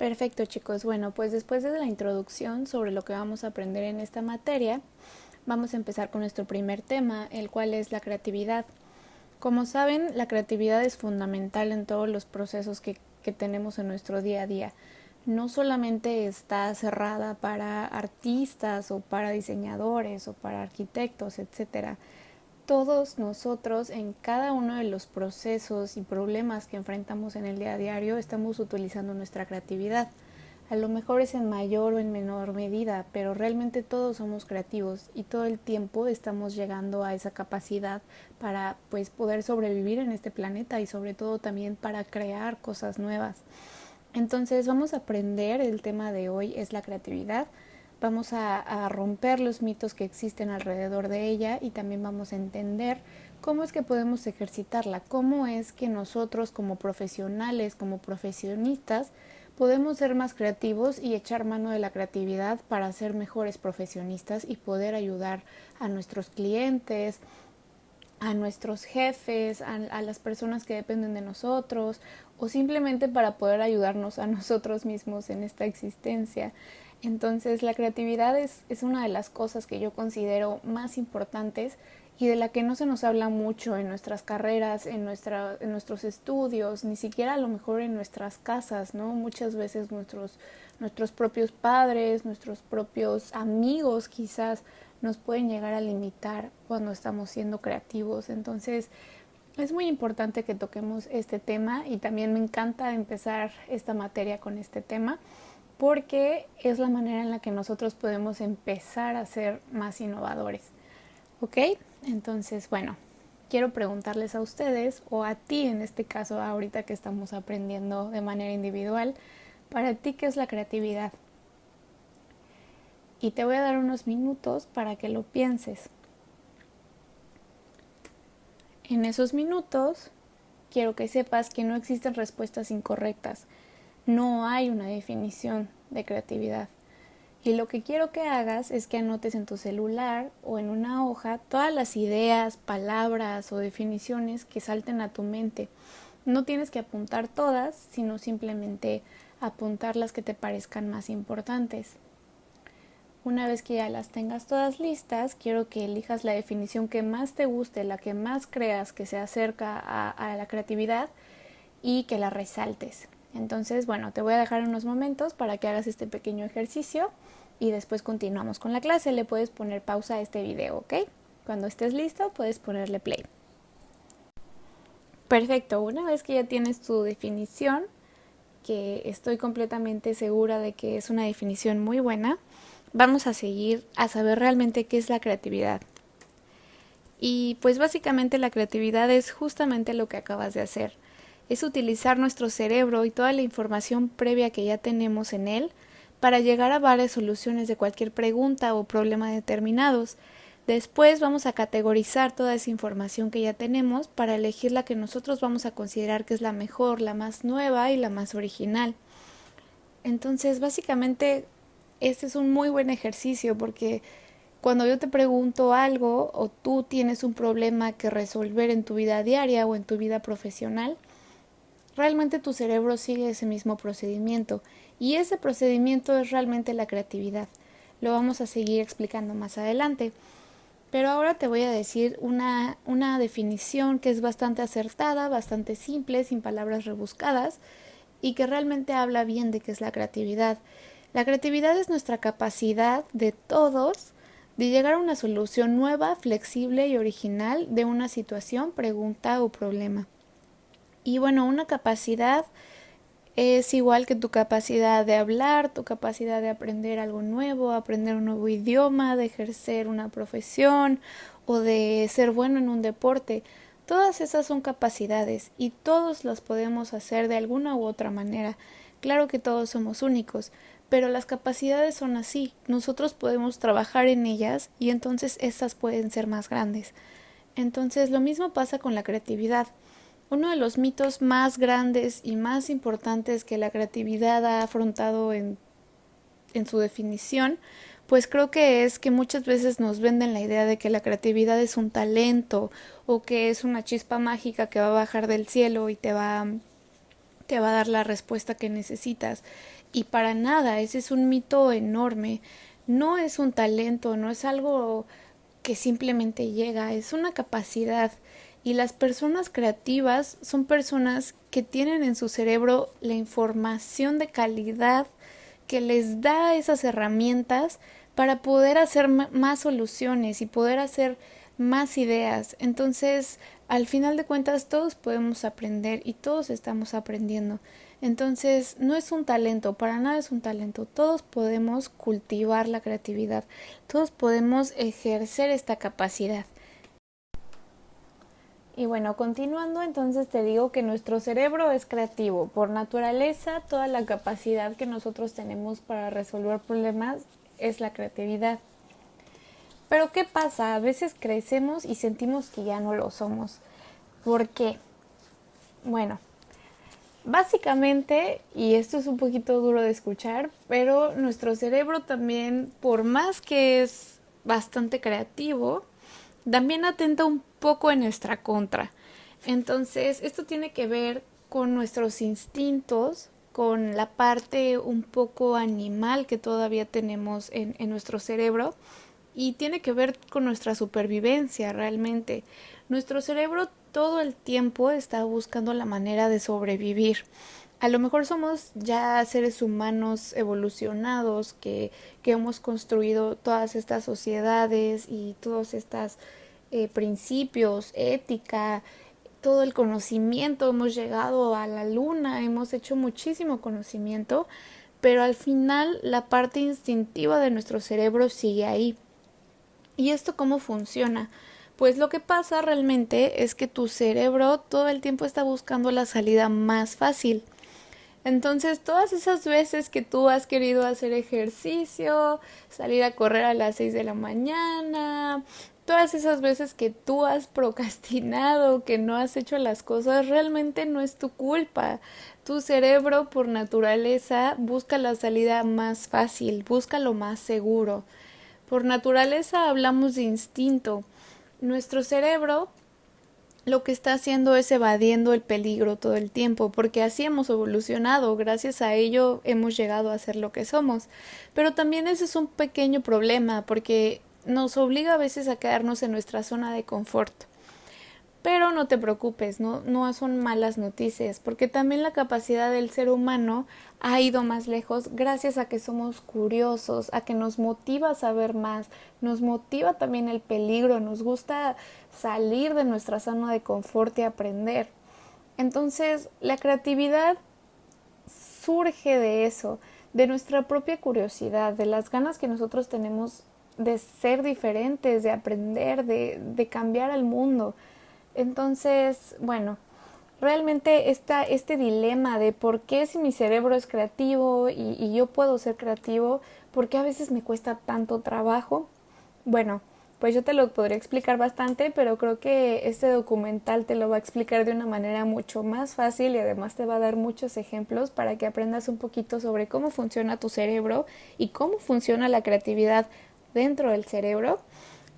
Perfecto, chicos. Bueno, pues después de la introducción sobre lo que vamos a aprender en esta materia, vamos a empezar con nuestro primer tema, el cual es la creatividad. Como saben, la creatividad es fundamental en todos los procesos que tenemos en nuestro día a día. No solamente está cerrada para artistas o para diseñadores o para arquitectos, etcétera. Todos nosotros en cada uno de los procesos y problemas que enfrentamos en el día a diario estamos utilizando nuestra creatividad. A lo mejor es en mayor o en menor medida, pero realmente todos somos creativos y todo el tiempo estamos llegando a esa capacidad para pues poder sobrevivir en este planeta y sobre todo también para crear cosas nuevas. Entonces vamos a aprender, el tema de hoy es la creatividad. Vamos a romper los mitos que existen alrededor de ella y también vamos a entender cómo es que podemos ejercitarla, cómo es que nosotros como profesionales, como profesionistas, podemos ser más creativos y echar mano de la creatividad para ser mejores profesionistas y poder ayudar a nuestros clientes, a nuestros jefes, a las personas que dependen de nosotros o simplemente para poder ayudarnos a nosotros mismos en esta existencia. Entonces la creatividad es una de las cosas que yo considero más importantes y de la que no se nos habla mucho en nuestras carreras, en nuestros estudios, ni siquiera a lo mejor en nuestras casas, ¿no? Muchas veces nuestros propios padres, nuestros propios amigos quizás nos pueden llegar a limitar cuando estamos siendo creativos. Entonces es muy importante que toquemos este tema y también me encanta empezar esta materia con este tema porque es la manera en la que nosotros podemos empezar a ser más innovadores. ¿Ok? Entonces, bueno, quiero preguntarles a ustedes o a ti en este caso, ahorita que estamos aprendiendo de manera individual, para ti, ¿qué es la creatividad? Y te voy a dar unos minutos para que lo pienses. En esos minutos, quiero que sepas que no existen respuestas incorrectas. No hay una definición de creatividad. Y lo que quiero que hagas es que anotes en tu celular o en una hoja todas las ideas, palabras o definiciones que salten a tu mente. No tienes que apuntar todas, sino simplemente apuntar las que te parezcan más importantes. Una vez que ya las tengas todas listas, quiero que elijas la definición que más te guste, la que más creas que se acerca a la creatividad y que la resaltes. Entonces, bueno, te voy a dejar unos momentos para que hagas este pequeño ejercicio y después continuamos con la clase. Le puedes poner pausa a este video, ¿ok? Cuando estés listo, puedes ponerle play. Perfecto, una vez que ya tienes tu definición, que estoy completamente segura de que es una definición muy buena, vamos a seguir a saber realmente qué es la creatividad. Y pues básicamente la creatividad es justamente lo que acabas de hacer. Es utilizar nuestro cerebro y toda la información previa que ya tenemos en él para llegar a varias soluciones de cualquier pregunta o problema determinados. Después vamos a categorizar toda esa información que ya tenemos para elegir la que nosotros vamos a considerar que es la mejor, la más nueva y la más original. Entonces, básicamente, este es un muy buen ejercicio porque cuando yo te pregunto algo o tú tienes un problema que resolver en tu vida diaria o en tu vida profesional, realmente tu cerebro sigue ese mismo procedimiento y ese procedimiento es realmente la creatividad. Lo vamos a seguir explicando más adelante. Pero ahora te voy a decir una definición que es bastante acertada, bastante simple, sin palabras rebuscadas y que realmente habla bien de qué es la creatividad. La creatividad es nuestra capacidad de todos de llegar a una solución nueva, flexible y original de una situación, pregunta o problema. Y bueno, una capacidad es igual que tu capacidad de hablar, tu capacidad de aprender algo nuevo, aprender un nuevo idioma, de ejercer una profesión o de ser bueno en un deporte. Todas esas son capacidades y todos las podemos hacer de alguna u otra manera. Claro que todos somos únicos, pero las capacidades son así. Nosotros podemos trabajar en ellas y entonces estas pueden ser más grandes. Entonces lo mismo pasa con la creatividad. Uno de los mitos más grandes y más importantes que la creatividad ha afrontado en su definición, pues creo que es que muchas veces nos venden la idea de que la creatividad es un talento o que es una chispa mágica que va a bajar del cielo y te va a dar la respuesta que necesitas. Y para nada, ese es un mito enorme. No es un talento, no es algo que simplemente llega, es una capacidad. Y las personas creativas son personas que tienen en su cerebro la información de calidad que les da esas herramientas para poder hacer más soluciones y poder hacer más ideas. Entonces, al final de cuentas, todos podemos aprender y todos estamos aprendiendo. Entonces, no es un talento, para nada es un talento. Todos podemos cultivar la creatividad, todos podemos ejercer esta capacidad. Y bueno, continuando, entonces te digo que nuestro cerebro es creativo. Por naturaleza, toda la capacidad que nosotros tenemos para resolver problemas es la creatividad. Pero ¿qué pasa? A veces crecemos y sentimos que ya no lo somos. ¿Por qué? Bueno, básicamente, y esto es un poquito duro de escuchar, pero nuestro cerebro también, por más que es bastante creativo, también atenta un poco en nuestra contra. Entonces, esto tiene que ver con nuestros instintos, con la parte un poco animal que todavía tenemos en nuestro cerebro y tiene que ver con nuestra supervivencia realmente. Nuestro cerebro todo el tiempo está buscando la manera de sobrevivir. A lo mejor somos ya seres humanos evolucionados que hemos construido todas estas sociedades y todos estos principios, ética, todo el conocimiento, hemos llegado a la luna, hemos hecho muchísimo conocimiento, pero al final la parte instintiva de nuestro cerebro sigue ahí. ¿Y esto cómo funciona? Pues lo que pasa realmente es que tu cerebro todo el tiempo está buscando la salida más fácil. Entonces, todas esas veces que tú has querido hacer ejercicio, salir a correr a las 6 de la mañana, todas esas veces que tú has procrastinado, que no has hecho las cosas, realmente no es tu culpa. Tu cerebro, por naturaleza, busca la salida más fácil, busca lo más seguro. Por naturaleza hablamos de instinto. Nuestro cerebro lo que está haciendo es evadiendo el peligro todo el tiempo, porque así hemos evolucionado, gracias a ello hemos llegado a ser lo que somos. Pero también ese es un pequeño problema, porque nos obliga a veces a quedarnos en nuestra zona de confort. Pero no te preocupes, no son malas noticias, porque también la capacidad del ser humano ha ido más lejos gracias a que somos curiosos, a que nos motiva a saber más, nos motiva también el peligro, nos gusta salir de nuestra zona de confort y aprender. Entonces, la creatividad surge de eso, de nuestra propia curiosidad, de las ganas que nosotros tenemos de ser diferentes, de aprender, de cambiar al mundo. Entonces, bueno, realmente este dilema de por qué si mi cerebro es creativo y yo puedo ser creativo, por qué a veces me cuesta tanto trabajo. Bueno, pues yo te lo podría explicar bastante, pero creo que este documental te lo va a explicar de una manera mucho más fácil y además te va a dar muchos ejemplos para que aprendas un poquito sobre cómo funciona tu cerebro y cómo funciona la creatividad dentro del cerebro.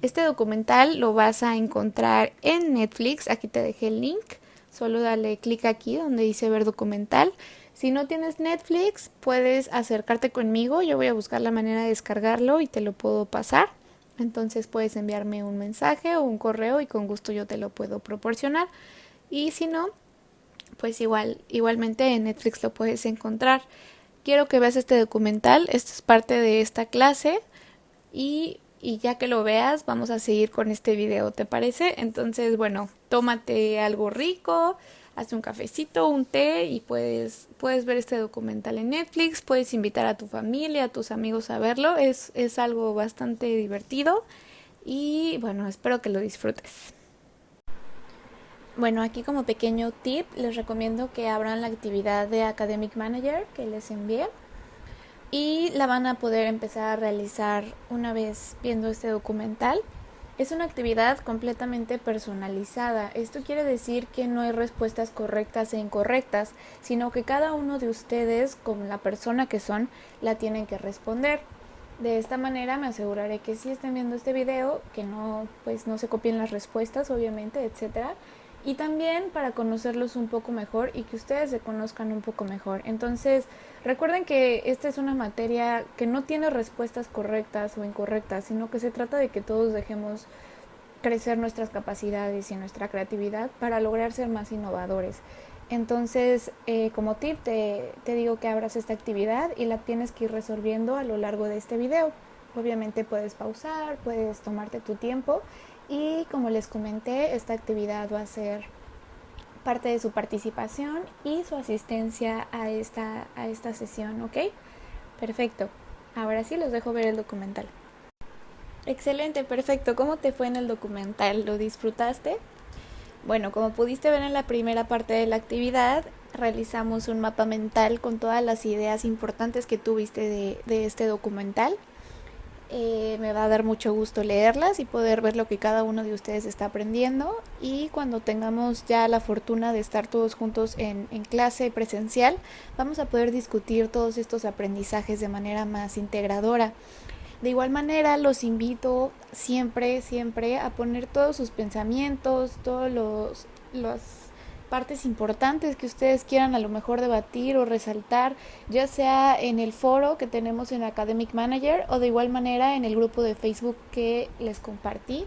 Este documental lo vas a encontrar en Netflix, aquí te dejé el link, solo dale clic aquí donde dice ver documental. Si no tienes Netflix, puedes acercarte conmigo, yo voy a buscar la manera de descargarlo y te lo puedo pasar. Entonces puedes enviarme un mensaje o un correo y con gusto yo te lo puedo proporcionar. Y si no, pues igualmente en Netflix lo puedes encontrar. Quiero que veas este documental, esto es parte de esta clase y ya que lo veas vamos a seguir con este video, ¿te parece? Entonces, bueno, tómate algo rico, haz un cafecito, un té y puedes ver este documental en Netflix, puedes invitar a tu familia, a tus amigos a verlo, es algo bastante divertido y bueno, espero que lo disfrutes. Bueno, aquí como pequeño tip les recomiendo que abran la actividad de Academic Manager que les envié y la van a poder empezar a realizar una vez viendo este documental. Es una actividad completamente personalizada. Esto quiere decir que no hay respuestas correctas e incorrectas, sino que cada uno de ustedes, como la persona que son, la tienen que responder. De esta manera me aseguraré que sí estén viendo este video, que no se copien las respuestas, obviamente, etcétera. y también para conocerlos un poco mejor y que ustedes se conozcan un poco mejor. Entonces, recuerden que esta es una materia que no tiene respuestas correctas o incorrectas, sino que se trata de que todos dejemos crecer nuestras capacidades y nuestra creatividad para lograr ser más innovadores. Entonces, como tip, te digo que abras esta actividad y la tienes que ir resolviendo a lo largo de este video. Obviamente puedes pausar, puedes tomarte tu tiempo y como les comenté, esta actividad va a ser parte de su participación y su asistencia a esta sesión, ¿ok? Perfecto. Ahora sí los dejo ver el documental. Excelente, perfecto. ¿Cómo te fue en el documental? ¿Lo disfrutaste? Bueno, como pudiste ver en la primera parte de la actividad, realizamos un mapa mental con todas las ideas importantes que tuviste de este documental. Me va a dar mucho gusto leerlas y poder ver lo que cada uno de ustedes está aprendiendo. Y cuando tengamos ya la fortuna de estar todos juntos en clase presencial, vamos a poder discutir todos estos aprendizajes de manera más integradora. De igual manera, los invito siempre a poner todos sus pensamientos, todas las partes importantes que ustedes quieran a lo mejor debatir o resaltar, ya sea en el foro que tenemos en Academic Manager o de igual manera en el grupo de Facebook que les compartí.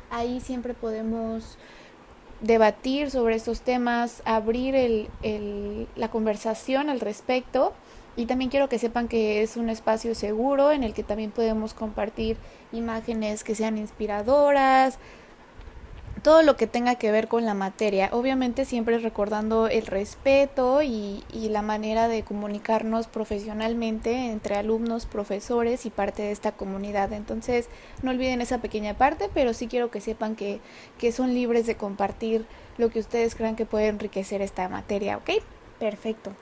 Ahí siempre podemos debatir sobre estos temas, abrir la conversación al respecto. Y también quiero que sepan que es un espacio seguro en el que también podemos compartir imágenes que sean inspiradoras, todo lo que tenga que ver con la materia. Obviamente siempre recordando el respeto y la manera de comunicarnos profesionalmente entre alumnos, profesores y parte de esta comunidad. Entonces no olviden esa pequeña parte, pero sí quiero que sepan que son libres de compartir lo que ustedes crean que puede enriquecer esta materia, ¿ok? Perfecto.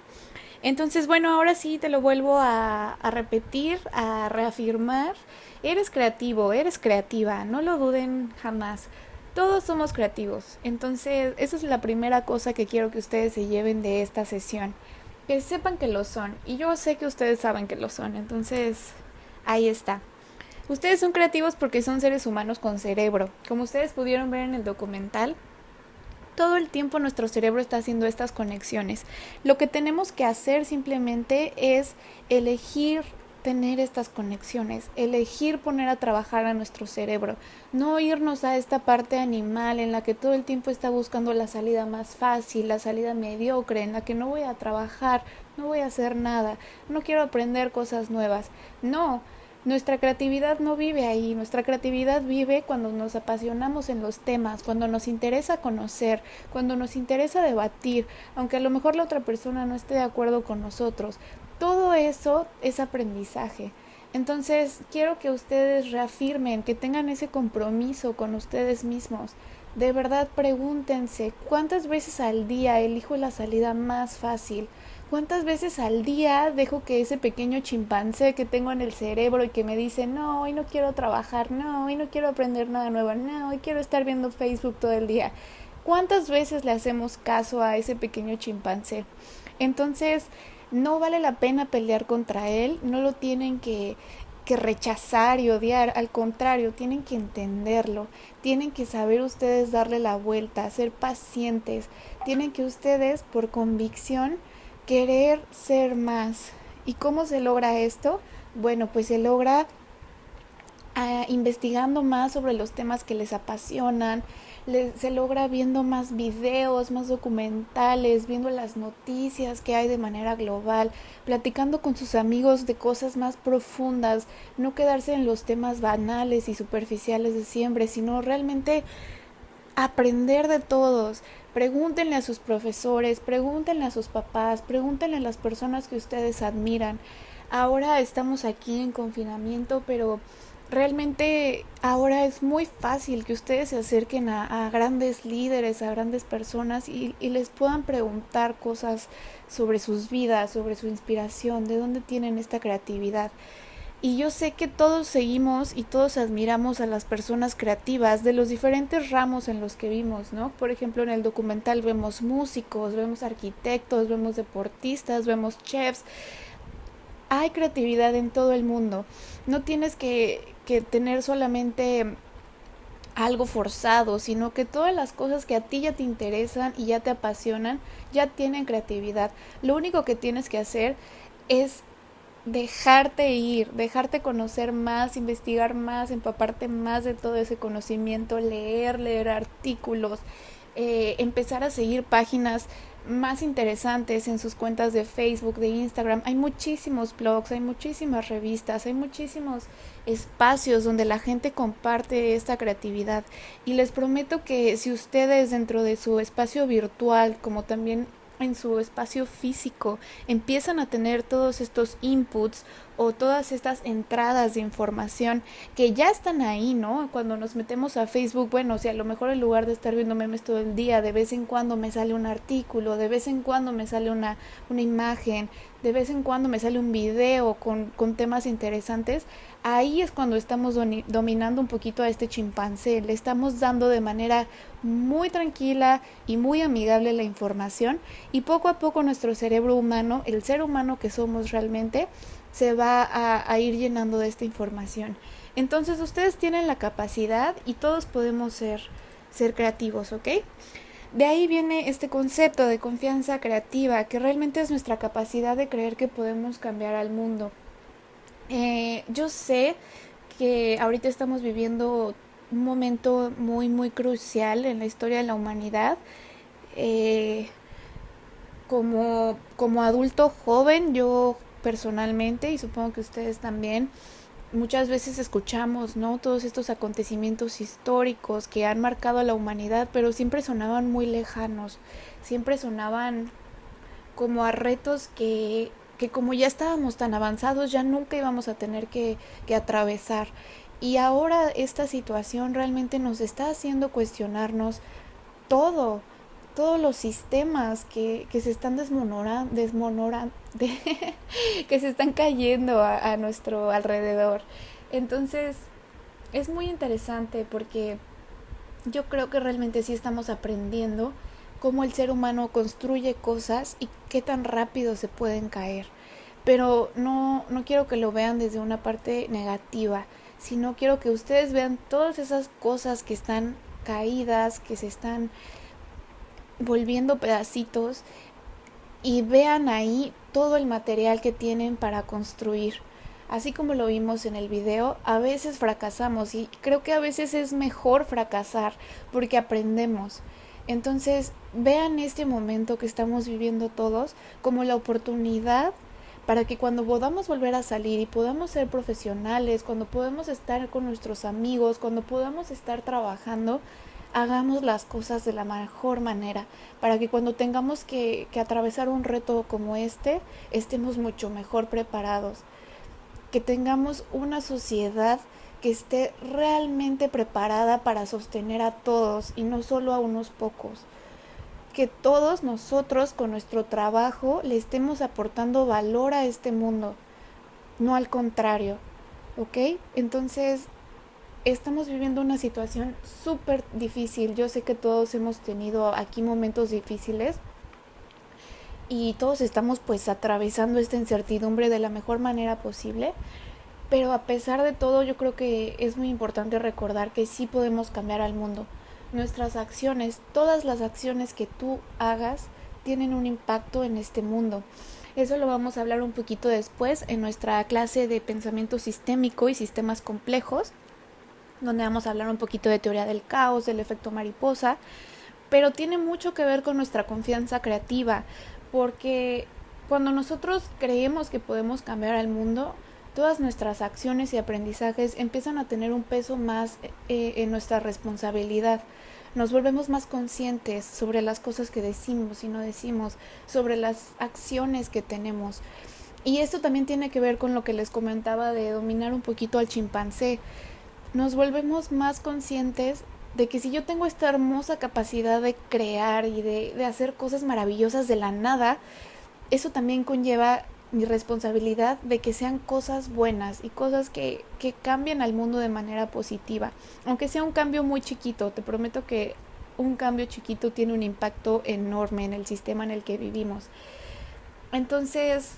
Entonces, bueno, ahora sí te lo vuelvo a repetir, a reafirmar. Eres creativo, eres creativa, no lo duden jamás. Todos somos creativos. Entonces, esa es la primera cosa que quiero que ustedes se lleven de esta sesión. Que sepan que lo son. Y yo sé que ustedes saben que lo son. Entonces, ahí está. Ustedes son creativos porque son seres humanos con cerebro. Como ustedes pudieron ver en el documental, todo el tiempo nuestro cerebro está haciendo estas conexiones. Lo que tenemos que hacer simplemente es elegir tener estas conexiones, elegir poner a trabajar a nuestro cerebro, no irnos a esta parte animal en la que todo el tiempo está buscando la salida más fácil, la salida mediocre, en la que no voy a trabajar, no voy a hacer nada, no quiero aprender cosas nuevas. No. Nuestra creatividad no vive ahí, nuestra creatividad vive cuando nos apasionamos en los temas, cuando nos interesa conocer, cuando nos interesa debatir, aunque a lo mejor la otra persona no esté de acuerdo con nosotros. Todo eso es aprendizaje. Entonces, quiero que ustedes reafirmen, que tengan ese compromiso con ustedes mismos. De verdad, pregúntense, ¿cuántas veces al día elijo la salida más fácil? ¿Cuántas veces al día dejo que ese pequeño chimpancé que tengo en el cerebro y que me dice, no, hoy no quiero trabajar, no, hoy no quiero aprender nada nuevo, no, hoy quiero estar viendo Facebook todo el día? ¿Cuántas veces le hacemos caso a ese pequeño chimpancé? Entonces, no vale la pena pelear contra él, no lo tienen que rechazar y odiar, al contrario, tienen que entenderlo, tienen que saber ustedes darle la vuelta, ser pacientes, tienen que ustedes por convicción querer ser más. ¿Y cómo se logra esto? Bueno, pues se logra investigando más sobre los temas que les apasionan, se logra viendo más videos, más documentales, viendo las noticias que hay de manera global, platicando con sus amigos de cosas más profundas, no quedarse en los temas banales y superficiales de siempre, sino realmente aprender de todos. Pregúntenle a sus profesores, pregúntenle a sus papás, pregúntenle a las personas que ustedes admiran. Ahora estamos aquí en confinamiento, pero realmente ahora es muy fácil que ustedes se acerquen a grandes líderes, a grandes personas y les puedan preguntar cosas sobre sus vidas, sobre su inspiración, de dónde tienen esta creatividad. Y yo sé que todos seguimos y todos admiramos a las personas creativas de los diferentes ramos en los que vimos, ¿no? Por ejemplo, en el documental vemos músicos, vemos arquitectos, vemos deportistas, vemos chefs. Hay creatividad en todo el mundo. No tienes que tener solamente algo forzado, sino que todas las cosas que a ti ya te interesan y ya te apasionan, ya tienen creatividad. Lo único que tienes que hacer es dejarte ir, dejarte conocer más, investigar más, empaparte más de todo ese conocimiento, leer artículos, empezar a seguir páginas más interesantes en sus cuentas de Facebook, de Instagram. Hay muchísimos blogs, hay muchísimas revistas, hay muchísimos espacios donde la gente comparte esta creatividad. Y les prometo que si ustedes dentro de su espacio virtual, como también en su espacio físico, empiezan a tener todos estos inputs o todas estas entradas de información que ya están ahí, ¿no? Cuando nos metemos a Facebook, bueno, si a lo mejor en lugar de estar viendo memes todo el día, de vez en cuando me sale un artículo, de vez en cuando me sale una imagen, de vez en cuando me sale un video con temas interesantes, ahí es cuando estamos dominando un poquito a este chimpancé, le estamos dando de manera muy tranquila y muy amigable la información, y poco a poco nuestro cerebro humano, el ser humano que somos realmente, se va a ir llenando de esta información. Entonces ustedes tienen la capacidad y todos podemos ser creativos, ¿ok? De ahí viene este concepto de confianza creativa, que realmente es nuestra capacidad de creer que podemos cambiar al mundo. Yo sé que ahorita estamos viviendo un momento muy, muy crucial en la historia de la humanidad. Eh, como adulto joven, yo personalmente, y supongo que ustedes también, muchas veces escuchamos, ¿no? Todos estos acontecimientos históricos que han marcado a la humanidad, pero siempre sonaban muy lejanos, siempre sonaban como a retos que como ya estábamos tan avanzados, ya nunca íbamos a tener que atravesar. Y ahora esta situación realmente nos está haciendo cuestionarnos todo, todos los sistemas que se están que se están cayendo a nuestro alrededor. Entonces, es muy interesante porque yo creo que realmente sí estamos aprendiendo cómo el ser humano construye cosas y qué tan rápido se pueden caer. Pero no quiero que lo vean desde una parte negativa, sino quiero que ustedes vean todas esas cosas que están caídas, que se están volviendo pedacitos, y vean ahí todo el material que tienen para construir. Así como lo vimos en el video, a veces fracasamos y creo que a veces es mejor fracasar porque aprendemos. Entonces, vean este momento que estamos viviendo todos como la oportunidad para que cuando podamos volver a salir y podamos ser profesionales, cuando podamos estar con nuestros amigos, cuando podamos estar trabajando, hagamos las cosas de la mejor manera, para que cuando tengamos que atravesar un reto como este, estemos mucho mejor preparados, que tengamos una sociedad que esté realmente preparada para sostener a todos y no solo a unos pocos, que todos nosotros con nuestro trabajo le estemos aportando valor a este mundo, no al contrario, ¿ok? Entonces, estamos viviendo una situación súper difícil. Yo sé que todos hemos tenido aquí momentos difíciles y todos estamos pues atravesando esta incertidumbre de la mejor manera posible, pero a pesar de todo yo creo que es muy importante recordar que sí podemos cambiar al mundo. Nuestras acciones, todas las acciones que tú hagas tienen un impacto en este mundo. Eso lo vamos a hablar un poquito después en nuestra clase de pensamiento sistémico y sistemas complejos, donde vamos a hablar un poquito de teoría del caos, del efecto mariposa, pero tiene mucho que ver con nuestra confianza creativa, porque cuando nosotros creemos que podemos cambiar al mundo, todas nuestras acciones y aprendizajes empiezan a tener un peso más en nuestra responsabilidad. Nos volvemos más conscientes sobre las cosas que decimos y no decimos, sobre las acciones que tenemos. Y esto también tiene que ver con lo que les comentaba de dominar un poquito al chimpancé. Nos volvemos más conscientes de que si yo tengo esta hermosa capacidad de crear y de hacer cosas maravillosas de la nada, eso también conlleva mi responsabilidad de que sean cosas buenas y cosas que cambien al mundo de manera positiva. Aunque sea un cambio muy chiquito, te prometo que un cambio chiquito tiene un impacto enorme en el sistema en el que vivimos. Entonces,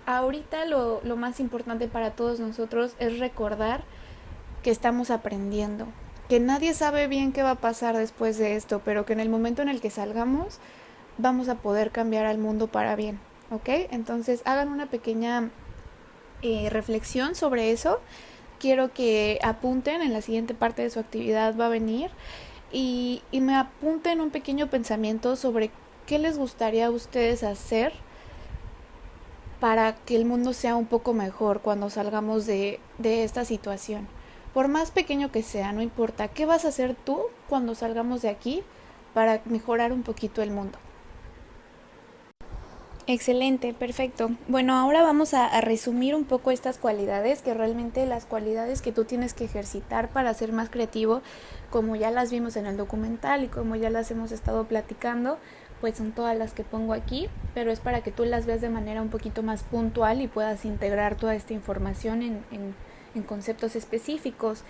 ahorita lo más importante para todos nosotros es recordar que estamos aprendiendo, que nadie sabe bien qué va a pasar después de esto, pero que en el momento en el que salgamos vamos a poder cambiar al mundo para bien, ¿ok? Entonces hagan una pequeña reflexión sobre eso. Quiero que apunten, en la siguiente parte de su actividad va a venir, y me apunten un pequeño pensamiento sobre qué les gustaría a ustedes hacer para que el mundo sea un poco mejor cuando salgamos de esta situación. Por más pequeño que sea, no importa. ¿Qué vas a hacer tú cuando salgamos de aquí para mejorar un poquito el mundo? Excelente, perfecto. Bueno, ahora vamos a resumir un poco estas cualidades, que realmente las cualidades que tú tienes que ejercitar para ser más creativo, como ya las vimos en el documental y como ya las hemos estado platicando, pues son todas las que pongo aquí, pero es para que tú las veas de manera un poquito más puntual y puedas integrar toda esta información en conceptos específicos.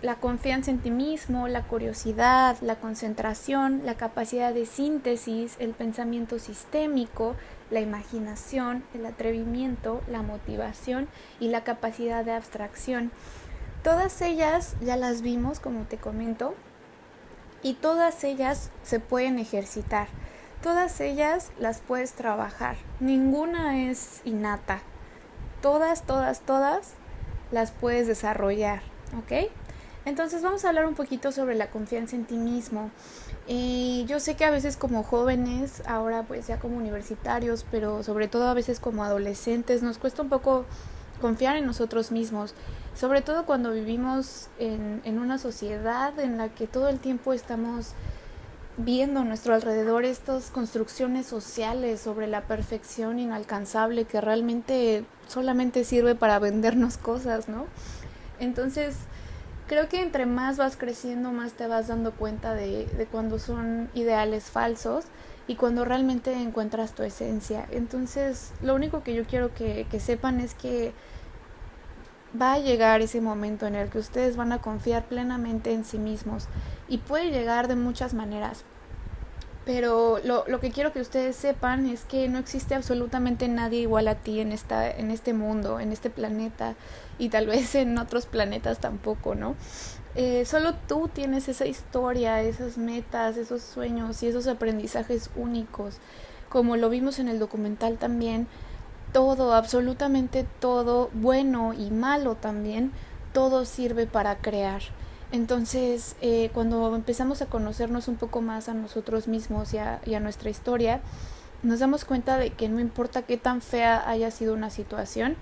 La confianza en ti mismo, la curiosidad, la concentración, la capacidad de síntesis, el pensamiento sistémico, la imaginación, el atrevimiento, la motivación y la capacidad de abstracción. Todas ellas ya las vimos, como te comento, y todas ellas se pueden ejercitar. Todas ellas las puedes trabajar. Ninguna es innata. Todas las puedes desarrollar, ¿ok? Entonces vamos a hablar un poquito sobre la confianza en ti mismo. Yo sé que a veces como jóvenes, ahora pues ya como universitarios, pero sobre todo a veces como adolescentes, nos cuesta un poco confiar en nosotros mismos. Sobre todo cuando vivimos en una sociedad en la que todo el tiempo estamos viendo a nuestro alrededor estas construcciones sociales sobre la perfección inalcanzable que realmente solamente sirve para vendernos cosas, ¿no? Entonces, creo que entre más vas creciendo, más te vas dando cuenta de cuando son ideales falsos y cuando realmente encuentras tu esencia. Entonces, lo único que yo quiero que sepan es que va a llegar ese momento en el que ustedes van a confiar plenamente en sí mismos, y puede llegar de muchas maneras. Pero lo que quiero que ustedes sepan es que no existe absolutamente nadie igual a ti en este mundo, en este planeta, y tal vez en otros planetas tampoco, ¿no? Solo tú tienes esa historia, esas metas, esos sueños y esos aprendizajes únicos. Como lo vimos en el documental también, todo, absolutamente todo, bueno y malo también, todo sirve para crear. Entonces, cuando empezamos a conocernos un poco más a nosotros mismos y a nuestra historia, nos damos cuenta de que no importa qué tan fea haya sido una situación,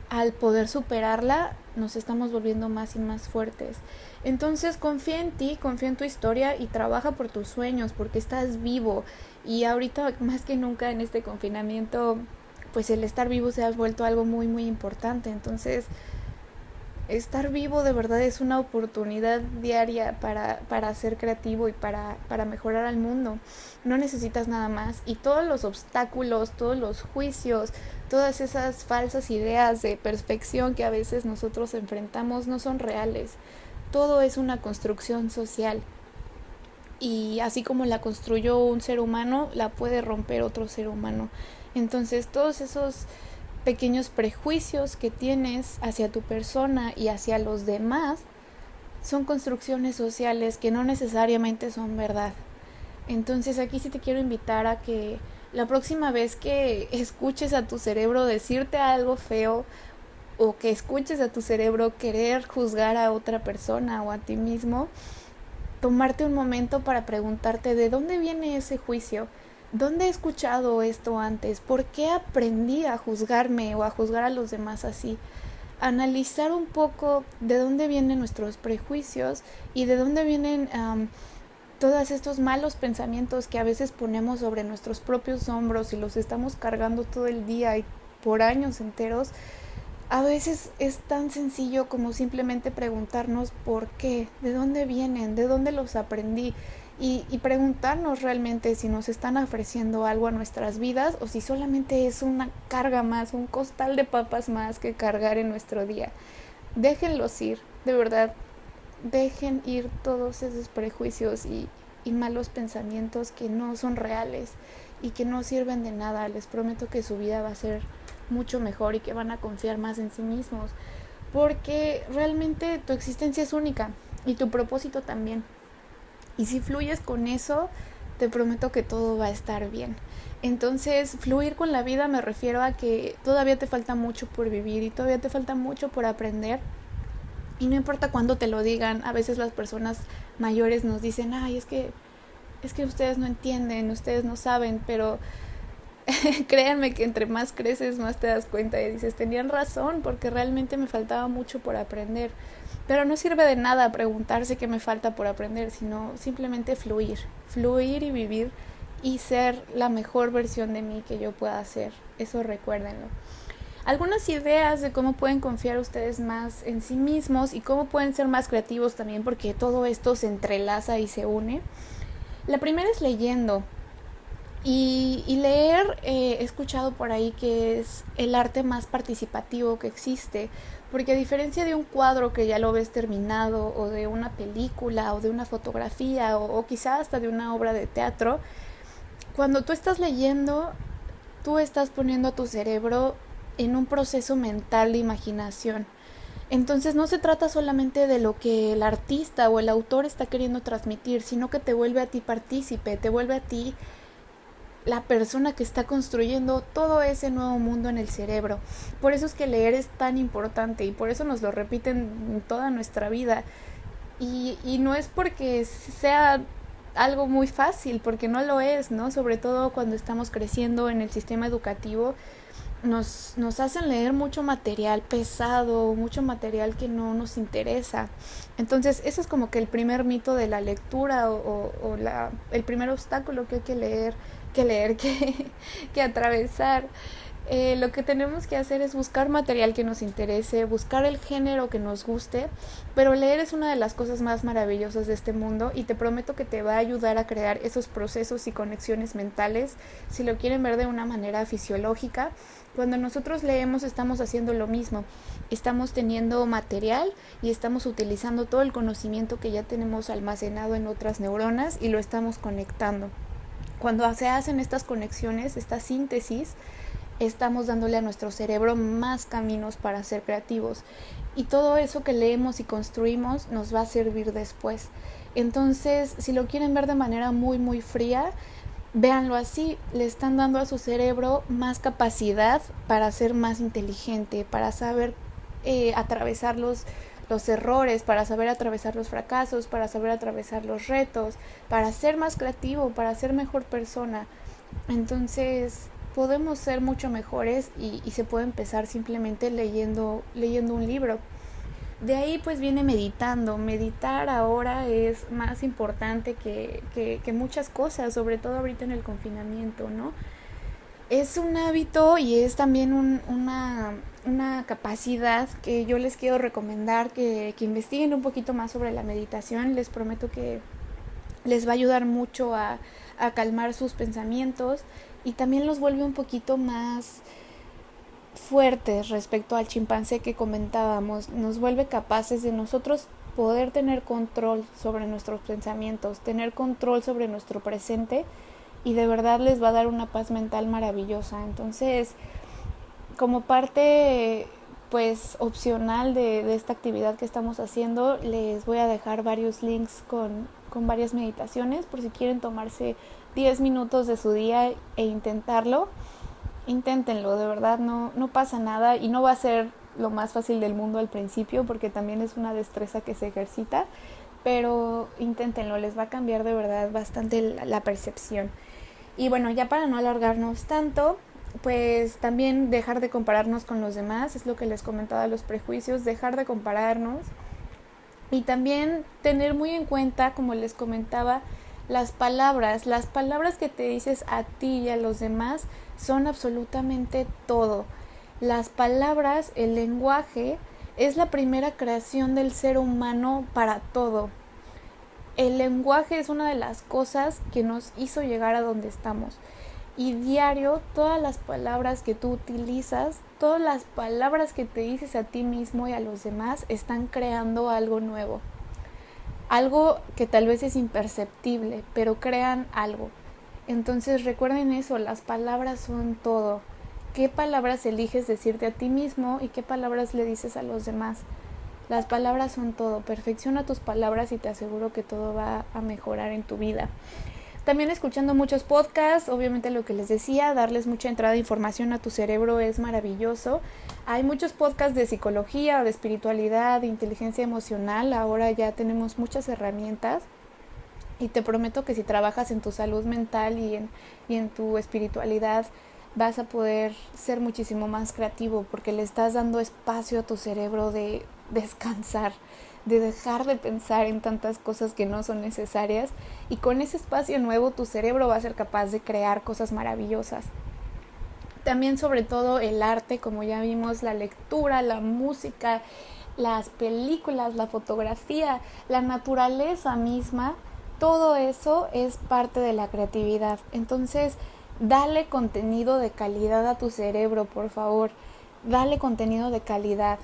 al poder superarla, nos estamos volviendo más y más fuertes. Entonces, confía en ti, confía en tu historia y trabaja por tus sueños, porque estás vivo. Y ahorita, más que nunca en este confinamiento, pues el estar vivo se ha vuelto algo muy, muy importante. Entonces, estar vivo de verdad es una oportunidad diaria para ser creativo y para mejorar al mundo. No necesitas nada más, y todos los obstáculos, todos los juicios, todas esas falsas ideas de perfección que a veces nosotros enfrentamos no son reales. Todo es una construcción social, y así como la construyó un ser humano, la puede romper otro ser humano. Entonces todos esos pequeños prejuicios que tienes hacia tu persona y hacia los demás son construcciones sociales que no necesariamente son verdad. Entonces aquí sí te quiero invitar a que la próxima vez que escuches a tu cerebro decirte algo feo, o que escuches a tu cerebro querer juzgar a otra persona o a ti mismo, tomarte un momento para preguntarte de dónde viene ese juicio. ¿Dónde he escuchado esto antes? ¿Por qué aprendí a juzgarme o a juzgar a los demás así? Analizar un poco de dónde vienen nuestros prejuicios y de dónde vienen todos estos malos pensamientos que a veces ponemos sobre nuestros propios hombros y los estamos cargando todo el día y por años enteros. A veces es tan sencillo como simplemente preguntarnos por qué, de dónde vienen, de dónde los aprendí, y preguntarnos realmente si nos están ofreciendo algo a nuestras vidas o si solamente es una carga más, un costal de papas más que cargar en nuestro día. Déjenlos ir, de verdad, dejen ir todos esos prejuicios y malos pensamientos que no son reales y que no sirven de nada. Les prometo que su vida va a ser mucho mejor y que van a confiar más en sí mismos. porque realmente tu existencia es única y tu propósito también. Y si fluyes con eso, te prometo que todo va a estar bien. Entonces, fluir con la vida me refiero a que todavía te falta mucho por vivir y todavía te falta mucho por aprender. Y no importa cuándo te lo digan, a veces las personas mayores nos dicen, ay, es que ustedes no entienden, ustedes no saben, pero créanme que entre más creces, más te das cuenta y dices, tenían razón, porque realmente me faltaba mucho por aprender. Pero no sirve de nada preguntarse qué me falta por aprender, sino simplemente fluir y vivir y ser la mejor versión de mí que yo pueda ser. Eso recuérdenlo. Algunas ideas de cómo pueden confiar ustedes más en sí mismos y cómo pueden ser más creativos también, porque todo esto se entrelaza y se une. La primera es leyendo. Y leer, he escuchado por ahí que es el arte más participativo que existe, porque a diferencia de un cuadro que ya lo ves terminado, o de una película, o de una fotografía, o quizá hasta de una obra de teatro, cuando tú estás leyendo, tú estás poniendo a tu cerebro en un proceso mental de imaginación. Entonces no se trata solamente de lo que el artista o el autor está queriendo transmitir, sino que te vuelve a ti partícipe, te vuelve a ti la persona que está construyendo todo ese nuevo mundo en el cerebro. Por eso es que leer es tan importante y por eso nos lo repiten toda nuestra vida. Y no es porque sea algo muy fácil, porque no lo es, ¿no? Sobre todo cuando estamos creciendo en el sistema educativo, nos hacen leer mucho material pesado, mucho material que no nos interesa. Entonces, eso es como que el primer mito de la lectura o el primer obstáculo que hay que atravesar. Lo que tenemos que hacer es buscar material que nos interese, buscar el género que nos guste, pero leer es una de las cosas más maravillosas de este mundo y te prometo que te va a ayudar a crear esos procesos y conexiones mentales, si lo quieren ver de una manera fisiológica. Cuando nosotros leemos estamos haciendo lo mismo, estamos teniendo material y estamos utilizando todo el conocimiento que ya tenemos almacenado en otras neuronas y lo estamos conectando. Cuando se hacen estas conexiones, esta síntesis, estamos dándole a nuestro cerebro más caminos para ser creativos. Y todo eso que leemos y construimos nos va a servir después. Entonces, si lo quieren ver de manera muy, muy fría, véanlo así, le están dando a su cerebro más capacidad para ser más inteligente, para saber atravesar los errores, para saber atravesar los fracasos, para saber atravesar los retos, para ser más creativo, para ser mejor persona. Entonces podemos ser mucho mejores y se puede empezar simplemente leyendo un libro. De ahí pues viene meditando. Meditar ahora es más importante que muchas cosas, sobre todo ahorita en el confinamiento, ¿no? Es un hábito y es también una capacidad que yo les quiero recomendar que investiguen un poquito más sobre la meditación. Les prometo que les va a ayudar mucho a calmar sus pensamientos y también los vuelve un poquito más fuertes respecto al chimpancé que comentábamos. Nos vuelve capaces de nosotros poder tener control sobre nuestros pensamientos, tener control sobre nuestro presente y de verdad les va a dar una paz mental maravillosa. Entonces, como parte pues opcional de esta actividad que estamos haciendo, les voy a dejar varios links con varias meditaciones por si quieren tomarse 10 minutos de su día e intentarlo. Inténtenlo, de verdad, no pasa nada y no va a ser lo más fácil del mundo al principio porque también es una destreza que se ejercita, pero inténtenlo, les va a cambiar de verdad bastante la percepción. Y bueno, ya para no alargarnos tanto, pues también dejar de compararnos con los demás, es lo que les comentaba, los prejuicios, dejar de compararnos y también tener muy en cuenta, como les comentaba, las palabras que te dices a ti y a los demás son absolutamente todo. Las palabras, el lenguaje, es la primera creación del ser humano para todo. El lenguaje es una de las cosas que nos hizo llegar a donde estamos. Y diario, todas las palabras que tú utilizas, todas las palabras que te dices a ti mismo y a los demás, están creando algo nuevo. Algo que tal vez es imperceptible, pero crean algo. Entonces recuerden eso, las palabras son todo. qué palabras eliges decirte a ti mismo y qué palabras le dices a los demás. Las palabras son todo. Perfecciona tus palabras y te aseguro que todo va a mejorar en tu vida. También escuchando muchos podcasts, obviamente lo que les decía, darles mucha entrada de información a tu cerebro es maravilloso. Hay muchos podcasts de psicología, de espiritualidad, de inteligencia emocional. Ahora ya tenemos muchas herramientas y te prometo que si trabajas en tu salud mental y en tu espiritualidad, vas a poder ser muchísimo más creativo porque le estás dando espacio a tu cerebro de descansar, de dejar de pensar en tantas cosas que no son necesarias, y con ese espacio nuevo tu cerebro va a ser capaz de crear cosas maravillosas. También sobre todo el arte, como ya vimos, la lectura, la música, las películas, la fotografía, la naturaleza misma, todo eso es parte de la creatividad. Entonces, dale contenido de calidad a tu cerebro, por favor. Dale contenido de calidad.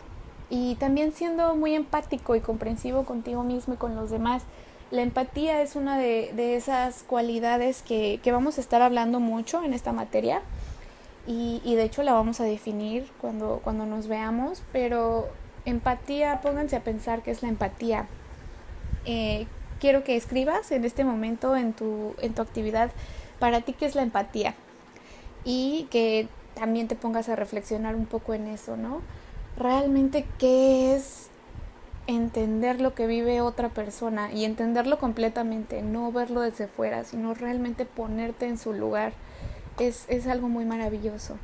Y también siendo muy empático y comprensivo contigo mismo y con los demás. La empatía es una de esas cualidades que vamos a estar hablando mucho en esta materia. Y de hecho la vamos a definir cuando nos veamos. Pero empatía, pónganse a pensar qué es la empatía. Quiero que escribas en este momento en tu actividad para ti qué es la empatía. Y que también te pongas a reflexionar un poco en eso, ¿no? Realmente qué es entender lo que vive otra persona y entenderlo completamente, no verlo desde fuera, sino realmente ponerte en su lugar. Es algo muy maravilloso.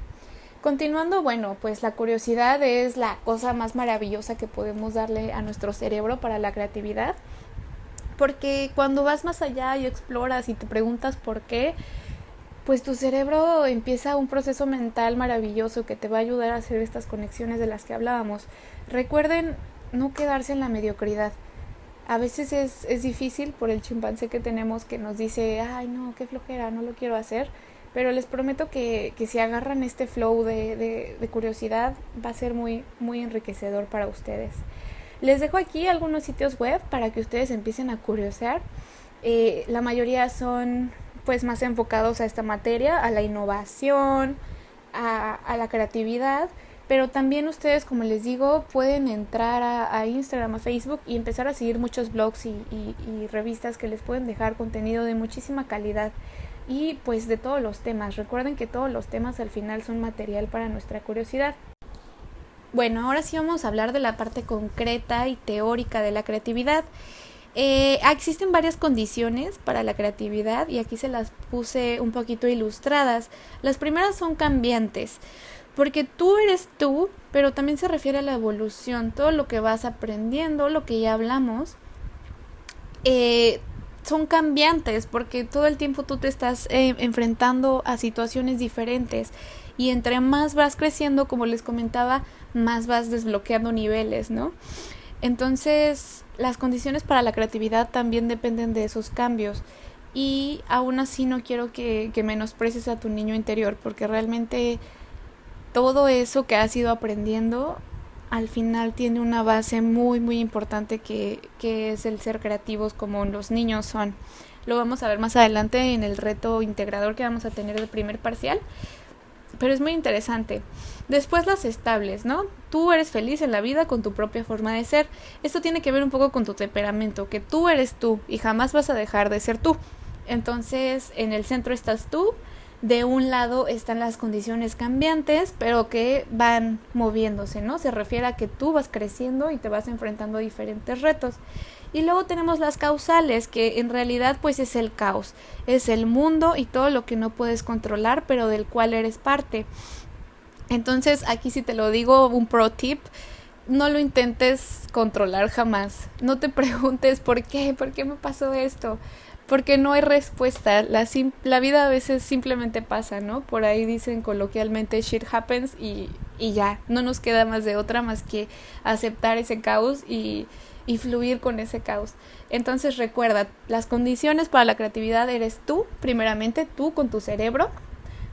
Continuando, bueno, pues la curiosidad es la cosa más maravillosa que podemos darle a nuestro cerebro para la creatividad, porque cuando vas más allá y exploras y te preguntas por qué, pues tu cerebro empieza un proceso mental maravilloso que te va a ayudar a hacer estas conexiones de las que hablábamos. Recuerden no quedarse en la mediocridad. A veces es difícil por el chimpancé que tenemos que nos dice, ay no, qué flojera, no lo quiero hacer. Pero les prometo que si agarran este flow de curiosidad va a ser muy, muy enriquecedor para ustedes. Les dejo aquí algunos sitios web para que ustedes empiecen a curiosear. La mayoría son pues más enfocados a esta materia, a la innovación, a la creatividad, pero también ustedes, como les digo, pueden entrar a Instagram, a Facebook y empezar a seguir muchos blogs y revistas que les pueden dejar contenido de muchísima calidad y pues de todos los temas. Recuerden que todos los temas al final son material para nuestra curiosidad. Bueno, ahora sí vamos a hablar de la parte concreta y teórica de la creatividad. Existen varias condiciones para la creatividad y aquí se las puse un poquito ilustradas. Las primeras son cambiantes, porque tú eres tú, pero también se refiere a la evolución, todo lo que vas aprendiendo, lo que ya hablamos, son cambiantes, porque todo el tiempo tú te estás enfrentando a situaciones diferentes y entre más vas creciendo, como les comentaba, más vas desbloqueando niveles, ¿no? Entonces, las condiciones para la creatividad también dependen de esos cambios. Y aún así no quiero que menosprecies a tu niño interior, porque realmente todo eso que has ido aprendiendo al final tiene una base muy, muy importante que es el ser creativos como los niños son. Lo vamos a ver más adelante en el reto integrador que vamos a tener del primer parcial. Pero es muy interesante. Después las estables, ¿no? Tú eres feliz en la vida con tu propia forma de ser. Esto tiene que ver un poco con tu temperamento, que tú eres tú y jamás vas a dejar de ser tú. Entonces, en el centro estás tú. De un lado están las condiciones cambiantes, pero que van moviéndose, ¿no? Se refiere a que tú vas creciendo y te vas enfrentando a diferentes retos. Y luego tenemos las causales, que en realidad pues es el caos, es el mundo y todo lo que no puedes controlar, pero del cual eres parte. Entonces aquí sí te lo digo, un pro tip, no lo intentes controlar jamás. No te preguntes por qué me pasó esto, porque no hay respuesta. La vida a veces simplemente pasa, ¿no? Por ahí dicen coloquialmente shit happens y ya, no nos queda más de otra más que aceptar ese caos y fluir con ese caos. Entonces recuerda, las condiciones para la creatividad eres tú, primeramente tú con tu cerebro,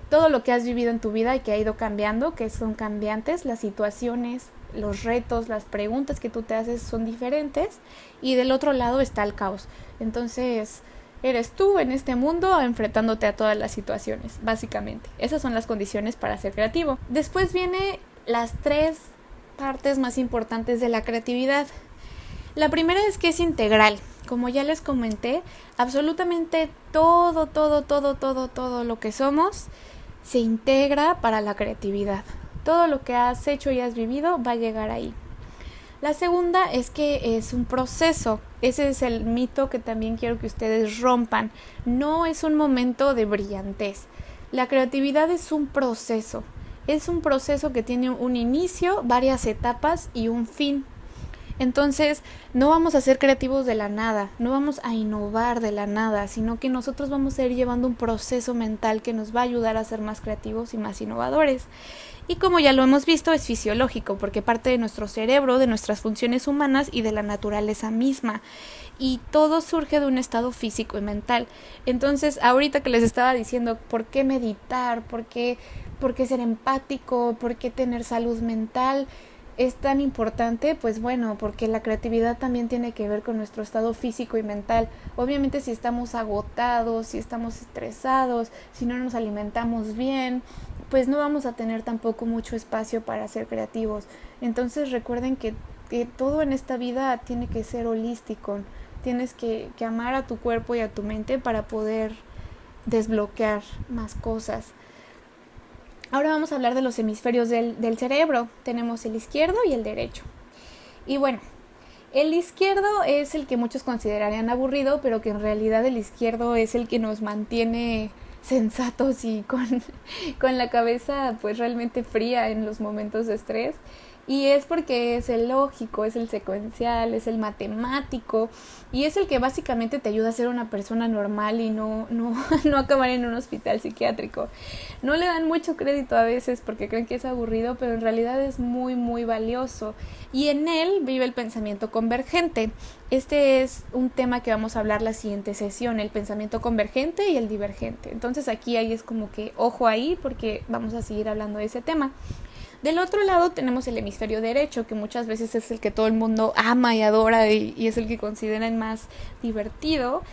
todo lo que has vivido en tu vida y que ha ido cambiando, que son cambiantes, las situaciones, los retos, las preguntas que tú te haces son diferentes, y del otro lado está el caos. Entonces Eres tú en este mundo enfrentándote a todas las situaciones, básicamente. Esas son las condiciones para ser creativo. Después viene las 3 partes más importantes de la creatividad. La primera es que es integral. Como ya les comenté, absolutamente todo lo que somos se integra para la creatividad. Todo lo que has hecho y has vivido va a llegar ahí. La segunda es que es un proceso. Ese es el mito que también quiero que ustedes rompan. No es un momento de brillantez. La creatividad es un proceso. Es un proceso que tiene un inicio, varias etapas y un fin. Entonces, no vamos a ser creativos de la nada, no vamos a innovar de la nada, sino que nosotros vamos a ir llevando un proceso mental que nos va a ayudar a ser más creativos y más innovadores. Y como ya lo hemos visto, es fisiológico, porque parte de nuestro cerebro, de nuestras funciones humanas y de la naturaleza misma. Y todo surge de un estado físico y mental. Entonces, ahorita que les estaba diciendo, ¿por qué meditar? ¿Por qué ser empático? ¿Por qué tener salud mental? Es tan importante, pues bueno, porque la creatividad también tiene que ver con nuestro estado físico y mental. Obviamente si estamos agotados, si estamos estresados, si no nos alimentamos bien, pues no vamos a tener tampoco mucho espacio para ser creativos. Entonces recuerden que todo en esta vida tiene que ser holístico. Tienes que amar a tu cuerpo y a tu mente para poder desbloquear más cosas. Ahora vamos a hablar de los hemisferios del cerebro. Tenemos el izquierdo y el derecho. Y bueno, el izquierdo es el que muchos considerarían aburrido, pero que en realidad el izquierdo es el que nos mantiene sensatos y con la cabeza pues realmente fría en los momentos de estrés. Y es porque es el lógico, es el secuencial, es el matemático y es el que básicamente te ayuda a ser una persona normal y no acabar en un hospital psiquiátrico. No le dan mucho crédito a veces porque creen que es aburrido, pero en realidad es muy valioso. Y en él vive el pensamiento convergente. Este es un tema que vamos a hablar la siguiente sesión, el pensamiento convergente y el divergente. Entonces aquí es como que ojo ahí porque vamos a seguir hablando de ese tema. Del otro lado tenemos el hemisferio derecho, que muchas veces es el que todo el mundo ama y adora y es el que consideran más divertido.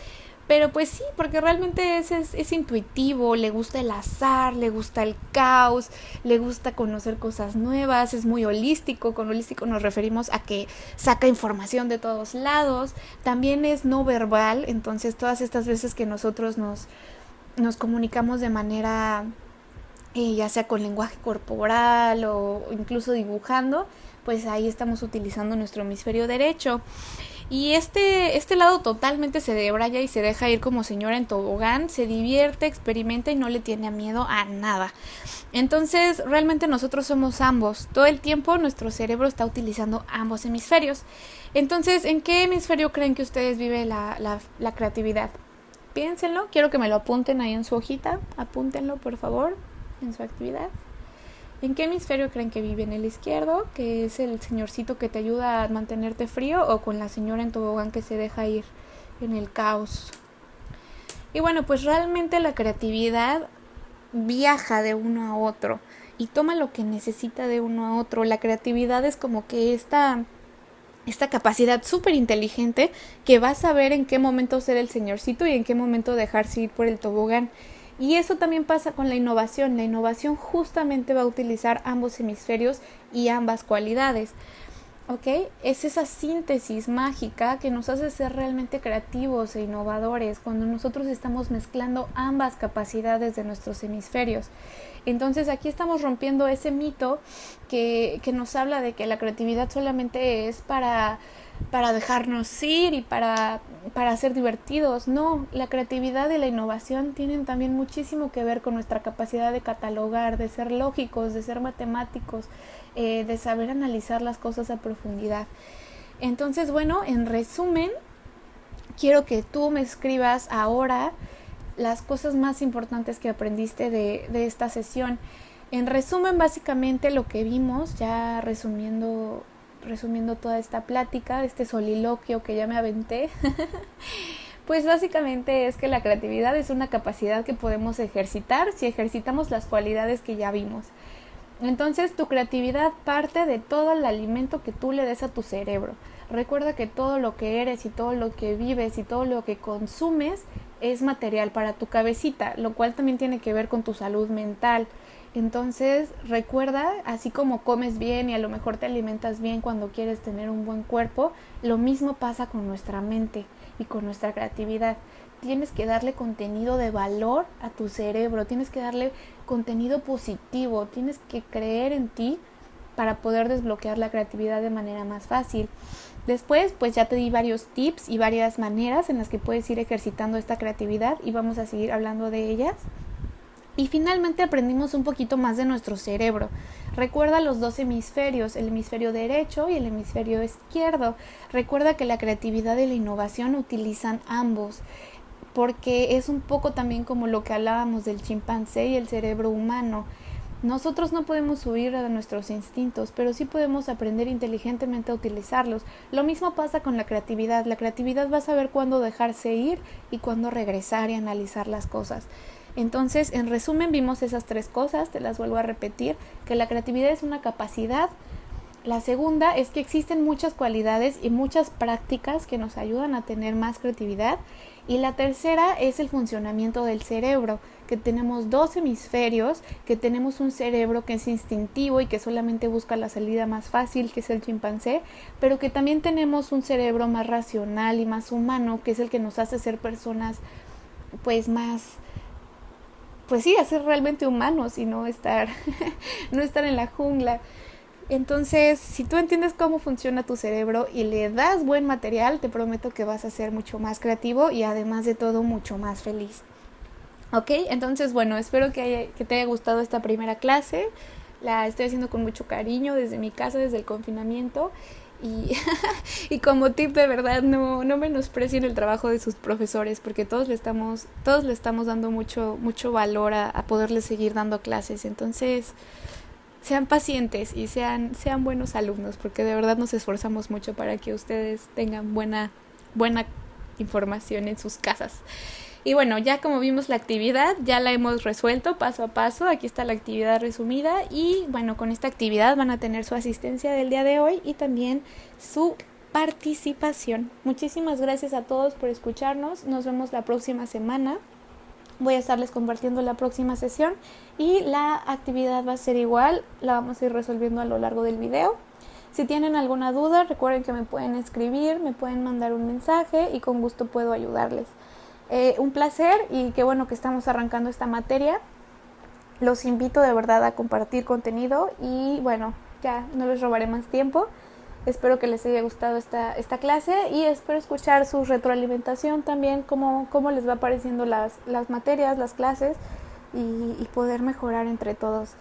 Pero pues sí, porque realmente es intuitivo, le gusta el azar, le gusta el caos, le gusta conocer cosas nuevas, es muy holístico. Con holístico nos referimos a que saca información de todos lados. También es no verbal, entonces todas estas veces que nosotros nos comunicamos de manera ya sea con lenguaje corporal o incluso dibujando, pues ahí estamos utilizando nuestro hemisferio derecho. Y este lado totalmente se debraya y se deja ir como señora en tobogán, se divierte, experimenta y no le tiene miedo a nada. Entonces realmente nosotros somos ambos, todo el tiempo nuestro cerebro está utilizando ambos hemisferios. Entonces, ¿en qué hemisferio creen que ustedes viven la creatividad? Piénsenlo, quiero que me lo apunten ahí en su hojita, apúntenlo por favor en su actividad. ¿En qué hemisferio creen que vive? ¿En el izquierdo, que es el señorcito que te ayuda a mantenerte frío, o con la señora en tobogán que se deja ir en el caos? Y bueno, pues realmente la creatividad viaja de uno a otro y toma lo que necesita de uno a otro. La creatividad es como que esta capacidad súper inteligente que va a saber en qué momento ser el señorcito y en qué momento dejarse ir por el tobogán. Y eso también pasa con la innovación. La innovación justamente va a utilizar ambos hemisferios y ambas cualidades. ¿Ok? Es esa síntesis mágica que nos hace ser realmente creativos e innovadores cuando nosotros estamos mezclando ambas capacidades de nuestros hemisferios. Entonces aquí estamos rompiendo ese mito que nos habla de que la creatividad solamente es para dejarnos ir y para ser divertidos. No, la creatividad y la innovación tienen también muchísimo que ver con nuestra capacidad de catalogar, de ser lógicos, de ser matemáticos, de saber analizar las cosas a profundidad. Entonces, bueno, en resumen, quiero que tú me escribas ahora las cosas más importantes que aprendiste de esta sesión. En resumen, básicamente lo que vimos, ya resumiendo toda esta plática, este soliloquio que ya me aventé, pues básicamente es que la creatividad es una capacidad que podemos ejercitar si ejercitamos las cualidades que ya vimos. Entonces tu creatividad parte de todo el alimento que tú le des a tu cerebro. Recuerda que todo lo que eres y todo lo que vives y todo lo que consumes es material para tu cabecita, lo cual también tiene que ver con tu salud mental. Entonces recuerda, así como comes bien y a lo mejor te alimentas bien cuando quieres tener un buen cuerpo, lo mismo pasa con nuestra mente y con nuestra creatividad. Tienes que darle contenido de valor a tu cerebro, tienes que darle contenido positivo, tienes que creer en ti para poder desbloquear la creatividad de manera más fácil. Después, pues ya te di varios tips y varias maneras en las que puedes ir ejercitando esta creatividad y vamos a seguir hablando de ellas. Y finalmente aprendimos un poquito más de nuestro cerebro. Recuerda los dos hemisferios, el hemisferio derecho y el hemisferio izquierdo. Recuerda que la creatividad y la innovación utilizan ambos, porque es un poco también como lo que hablábamos del chimpancé y el cerebro humano. Nosotros no podemos huir de nuestros instintos, pero sí podemos aprender inteligentemente a utilizarlos. Lo mismo pasa con la creatividad. La creatividad va a saber cuándo dejarse ir y cuándo regresar y analizar las cosas. Entonces, en resumen, vimos esas tres cosas, te las vuelvo a repetir, que la creatividad es una capacidad. La segunda es que existen muchas cualidades y muchas prácticas que nos ayudan a tener más creatividad. Y la tercera es el funcionamiento del cerebro, que tenemos dos hemisferios, que tenemos un cerebro que es instintivo y que solamente busca la salida más fácil, que es el chimpancé, pero que también tenemos un cerebro más racional y más humano, que es el que nos hace ser personas pues más, pues sí, a ser realmente humanos y no estar, no estar en la jungla. Entonces, si tú entiendes cómo funciona tu cerebro y le das buen material, te prometo que vas a ser mucho más creativo y además de todo mucho más feliz. Ok, entonces bueno, espero que te haya gustado esta primera clase. La estoy haciendo con mucho cariño desde mi casa, desde el confinamiento. Y, y como tip de verdad, no menosprecien el trabajo de sus profesores, porque todos le estamos dando mucho valor a poderles seguir dando clases. Entonces, sean pacientes y sean buenos alumnos, porque de verdad nos esforzamos mucho para que ustedes tengan buena información en sus casas. Y bueno, ya como vimos la actividad, ya la hemos resuelto paso a paso. Aquí está la actividad resumida y bueno, con esta actividad van a tener su asistencia del día de hoy y también su participación. Muchísimas gracias a todos por escucharnos. Nos vemos la próxima semana. Voy a estarles compartiendo la próxima sesión y la actividad va a ser igual, la vamos a ir resolviendo a lo largo del video. Si tienen alguna duda, recuerden que me pueden escribir, me pueden mandar un mensaje y con gusto puedo ayudarles. Un placer y qué bueno que estamos arrancando esta materia. Los invito de verdad a compartir contenido y bueno, ya no les robaré más tiempo. Espero que les haya gustado esta clase y espero escuchar su retroalimentación también, cómo les va pareciendo las materias, las clases y poder mejorar entre todos.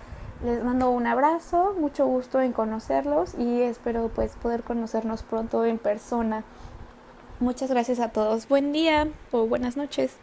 Les mando un abrazo, mucho gusto en conocerlos y espero pues poder conocernos pronto en persona. Muchas gracias a todos. Buen día o buenas noches.